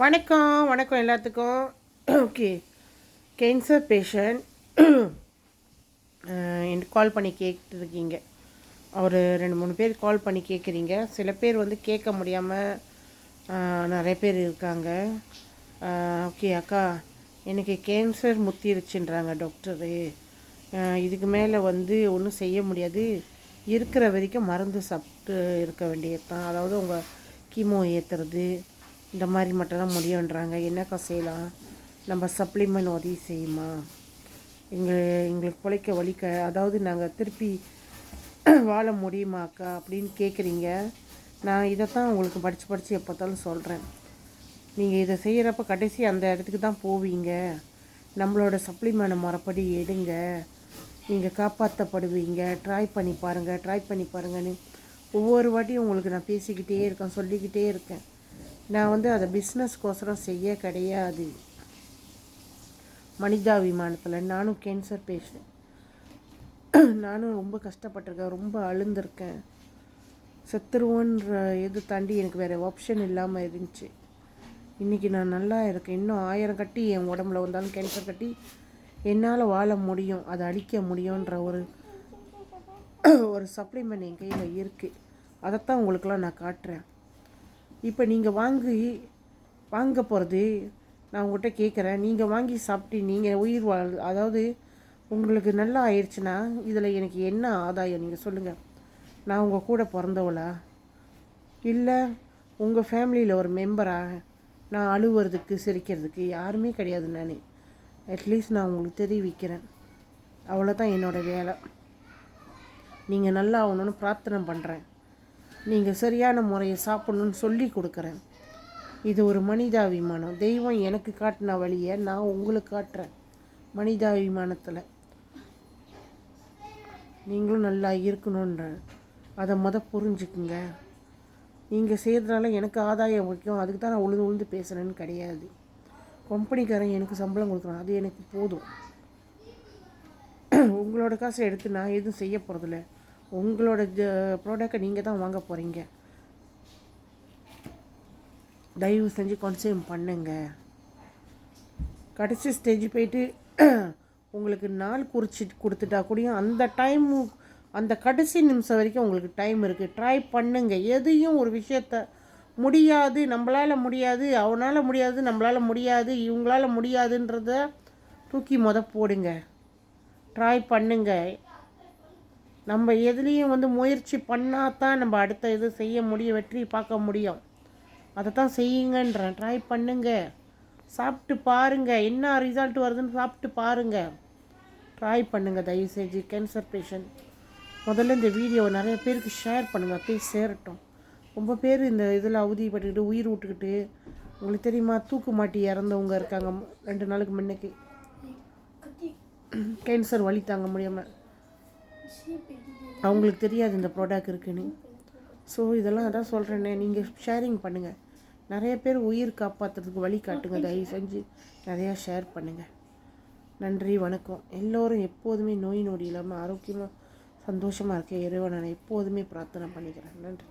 வணக்கம் வணக்கம் எல்லாத்துக்கும். ஓகே, கேன்சர் பேஷண்ட் எனக்கு கால் பண்ணி கேட்டுருக்கீங்க. ஒரு 2-3 பேர் கால் பண்ணி கேட்குறீங்க. சில பேர் வந்து கேட்க முடியாமல் நிறைய பேர் இருக்காங்க. ஓகே அக்கா, எனக்கு கேன்சர் முத்திருச்சுன்றாங்க டாக்டரு. இதுக்கு மேலே வந்து ஒன்றும் செய்ய முடியாது, இருக்கிற வரைக்கும் மருந்து சாப்பிட்டு இருக்க வேண்டியது தான். அதாவது உங்கள் கீமோ ஏற்றுறது இந்த மாதிரி மட்டும்தான் முடியுன்றாங்க. என்னக்கா செய்யலாம்? நம்ம சப்ளிமெண்ட் உதவி செய்யுமா? எங்களுக்கு பிழைக்க வலிக்க, அதாவது நாங்கள் திருப்பி வாழ முடியுமாக்கா அப்படின்னு கேட்குறீங்க. நான் இதைத்தான் உங்களுக்கு படித்து எப்போ பார்த்தாலும் சொல்கிறேன். நீங்கள் இதை செய்கிறப்ப கடைசி அந்த இடத்துக்கு தான் போவீங்க. நம்மளோட சப்ளிமெண்ட் முறைப்படி எடுங்க, நீங்கள் காப்பாற்றப்படுவீங்க. ட்ரை பண்ணி பாருங்கன்னு ஒவ்வொரு வாட்டியும் உங்களுக்கு நான் பேசிக்கிட்டே இருக்கேன், சொல்லிக்கிட்டே இருக்கேன். நான் வந்து அதை பிஸ்னஸ்க்கோசரம் செய்ய கிடையாது. மனிதாபிமானத்தில் நானும் கேன்சர் பேஷண்ட். நானும் ரொம்ப கஷ்டப்பட்டிருக்கேன், ரொம்ப அழுந்திருக்கேன். செத்துருவோன்ற இது தாண்டி எனக்கு வேறு ஆப்ஷன் இல்லாமல் இருந்துச்சு. இன்றைக்கி நான் நல்லா இருக்கேன். இன்னும் 1000 கட்டி என் உடம்புல வந்தாலும் கேன்சர் கட்டி என்னால் வாழ முடியும், அதை அழிக்க முடியுன்ற ஒரு சப்ளிமெண்ட் என் கையில் இருக்குது. அதைத்தான் உங்களுக்கெல்லாம் நான் காட்டுறேன். இப்போ நீங்கள் வாங்க போகிறது நான் உங்கள்கிட்ட கேட்குறேன். நீங்கள் வாங்கி சாப்பிட்டு நீங்கள் உயிர் அதாவது உங்களுக்கு நல்லா ஆயிடுச்சுன்னா இதில் எனக்கு என்ன ஆதாயம்? நீங்கள் சொல்லுங்கள். நான் உங்கள் கூட பிறந்தவளா, இல்லை உங்கள் ஃபேமிலியில் ஒரு மெம்பரா? நான் அழுவுறதுக்கு சிரிக்கிறதுக்கு யாருமே கிடையாது. நான் அட்லீஸ்ட் நான் உங்களுக்கு தெரிவிக்கிறேன், அவ்வளோதான் என்னோடய வேலை. நீங்கள் நல்லா ஆகணுன்னு பிரார்த்தனை பண்ணுறேன். நீங்கள் சரியான முறையை சாப்பிட்ணுன்னு சொல்லி கொடுக்குறேன். இது ஒரு மனிதாபிமானம். தெய்வம் எனக்கு காட்டின வழியை நான் உங்களுக்கு காட்டுறேன். மனிதாபிமானத்தில் நீங்களும் நல்லா இருக்கணுன்ற அதை புரிஞ்சுக்குங்க. நீங்கள் செய்கிறதுனால எனக்கு ஆதாயம் முக்கியம், அதுக்கு தான் நான் உழுந்து பேசுகிறேன்னு கிடையாது. கம்பெனிக்காரன் எனக்கு சம்பளம் கொடுக்குறான், அது எனக்கு போதும். உங்களோட காசை எடுத்து நான் எதுவும் செய்ய போகிறதில்ல. உங்களோட ப்ராடக்டை நீங்கள் தான் வாங்க போகிறீங்க. தயவு செஞ்சு கன்சியூம் பண்ணுங்க. கடைசி ஸ்டேஜ் போயிட்டு உங்களுக்கு நாள் குறிச்சிட்டு கொடுத்துட்டா கூட அந்த கடைசி நிமிஷம் வரைக்கும் உங்களுக்கு டைம் இருக்குது. ட்ரை பண்ணுங்க. எதையும் ஒரு விஷயத்த முடியாது, நம்மளால் முடியாது, அவனால் முடியாது, நம்மளால் முடியாது, இவங்களால் முடியாதுன்றத தூக்கி போடுங்க. ட்ரை பண்ணுங்க. நம்ம எதுலேயும் வந்து முயற்சி பண்ணால் தான் நம்ம அடுத்த இது செய்ய முடியும், வெற்றி பார்க்க முடியும். அதை தான் செய்யுங்கன்றேன். ட்ரை பண்ணுங்க, சாப்பிட்டு பாருங்கள், என்ன ரிசல்ட் வருதுன்னு சாப்பிட்டு பாருங்கள். ட்ரை பண்ணுங்கள் தயவு செஞ்சு. கேன்சர் பேஷண்ட் முதல்ல இந்த வீடியோவை நிறைய பேருக்கு ஷேர் பண்ணுங்கள், போய் சேரட்டும். ரொம்ப பேர் இந்த இதில் அவதிப்பட்டுக்கிட்டு உயிர் விட்டுக்கிட்டு, உங்களுக்கு தெரியுமா, தூக்கு மாட்டி இறந்தவங்க இருக்காங்க 2 நாளுக்கு முன்னைக்கு. கேன்சர் வலி தாங்க முடியாமல், அவங்களுக்கு தெரியாது இந்த ப்ராடக்ட் இருக்குன்னு. ஸோ இதெல்லாம் அதான் சொல்கிறேன்னே, நீங்கள் ஷேரிங் பண்ணுங்கள். நிறைய பேர் உயிர் காப்பாற்றுறதுக்கு வழி காட்டுங்க. தயவு செஞ்சு நிறையா ஷேர் பண்ணுங்கள். நன்றி, வணக்கம். எல்லோரும் எப்போதுமே நோய் நொடி இல்லாமல் ஆரோக்கியமாக சந்தோஷமாக இருக்க இறைவனை நான் எப்போதுமே பிரார்த்தனை பண்ணிக்கிறேன். நன்றி.